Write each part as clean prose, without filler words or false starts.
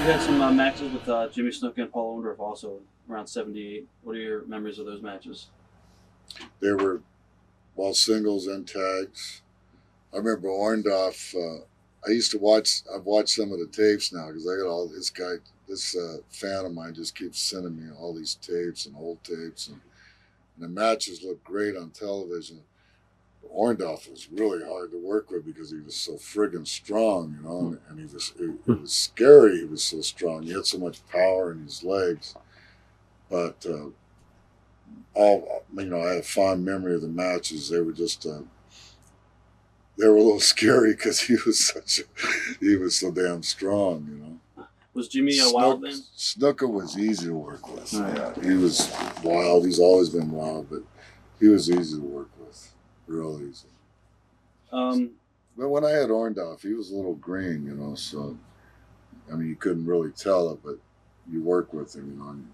had some matches with Jimmy Snuka and Paul Orndorff also around '78. What are your memories of those matches? They were singles and tags. I remember Orndorff. I used to watch. I've watched some of the tapes now because I got all this guy. This fan of mine just keeps sending me all these tapes and old tapes, and the matches look great on television. Orndorff was really hard to work with because he was so friggin' strong, you know, and he was it was scary. He was so strong. He had so much power in his legs, but I have a fond memory of the matches. They were just they were a little scary because he was so damn strong, you know. Was Jimmy a wild man? Snuka was easy to work with. Right. Yeah, he was wild. He's always been wild, but he was easy to work with, real easy. But when I had Orndorff, he was a little green, you know. So, I mean, you couldn't really tell it, but you work with him, you know. And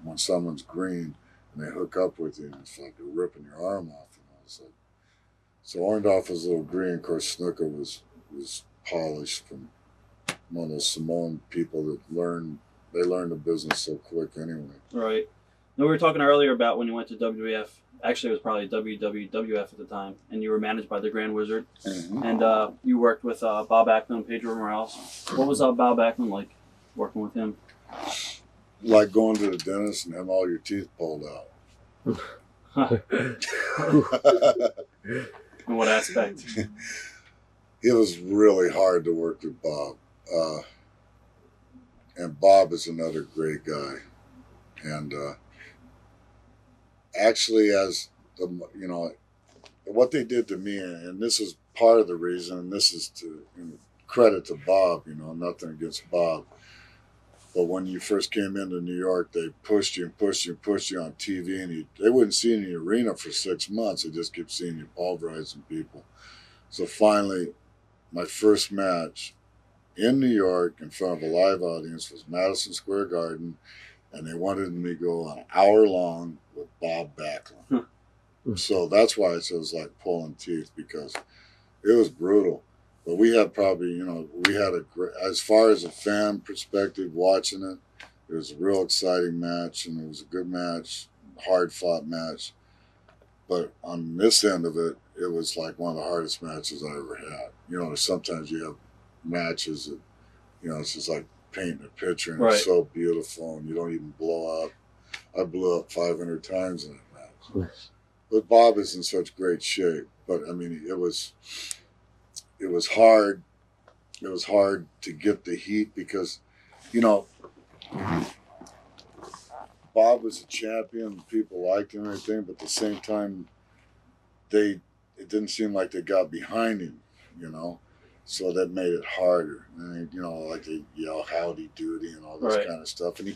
when someone's green and they hook up with you, it's like they're ripping your arm off, you know. So Orndorff was a little green. Of course, Snuka was polished from one of those Samoan people that learn the business so quick anyway. Right. Now, we were talking earlier about when you went to WWF. Actually, it was probably WWF at the time, and you were managed by the Grand Wizard. Mm-hmm. And you worked with Bob Backlund and Pedro Morales. What was Bob Backlund like working with him? Like going to the dentist and having all your teeth pulled out. In what aspect? It was really hard to work with Bob. And Bob is another great guy. And actually, as what they did to me, and this is part of the reason, and this is to credit to Bob, you know, nothing against Bob. But when you first came into New York, they pushed you and pushed you and pushed you on TV, and they wouldn't see you in the arena for 6 months. They just kept seeing you pulverizing people. So finally, my first match in New York in front of a live audience was Madison Square Garden, and they wanted me to go an hour long with Bob Backlund. So that's why it was like pulling teeth, because it was brutal. But we had probably, as far as a fan perspective watching it, it was a real exciting match, and it was a good match, hard fought match. But on this end of it, it was like one of the hardest matches I ever had. You know, sometimes you have matches that, you know, it's just like painting a picture, and It's so beautiful, and you don't even blow up. I blew up 500 times in that match. But Bob is in such great shape. But I mean, it was hard. It was hard to get the heat because, you know, Bob was a champion. People liked him and everything, but at the same time, it didn't seem like they got behind him, you know. So that made it harder. And, you know, like they yell howdy doody and all this kind of stuff. And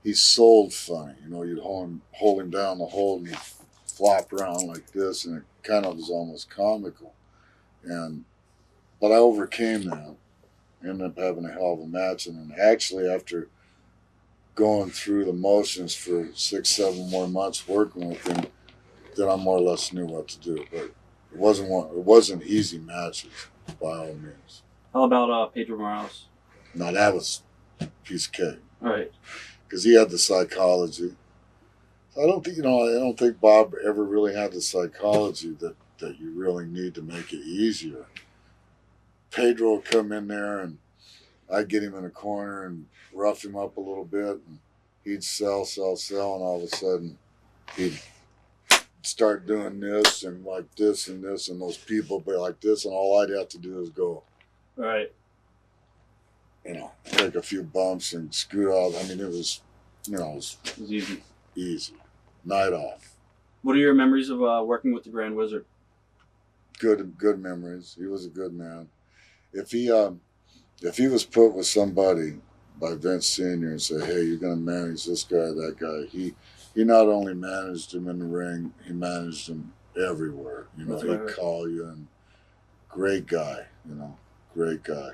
he sold funny. You know, you'd hold him down the hole and he'd flop around like this, and it kind of was almost comical. But I overcame that. Ended up having a hell of a match. And then actually, after going through the motions for 6-7 more months working with him, then I more or less knew what to do. But it wasn't easy matches by all means. How about Pedro Morales? No, that was a piece of cake. All right. Because he had the psychology. I don't think Bob ever really had the psychology that you really need to make it easier. Pedro would come in there, and I'd get him in a corner and rough him up a little bit, and he'd sell, and all of a sudden he'd start doing this and like this and this, and those people would be like this, and all I'd have to do is go, right, you know, take a few bumps and scoot off. I mean, it was easy. Easy. Night off. What are your memories of working with the Grand Wizard? Good memories. He was a good man. If he was put with somebody by Vince Sr. and say, hey, you're going to manage this guy, that guy, he not only managed him in the ring, he managed him everywhere. You know, he'd call you, and great guy, you know, great guy.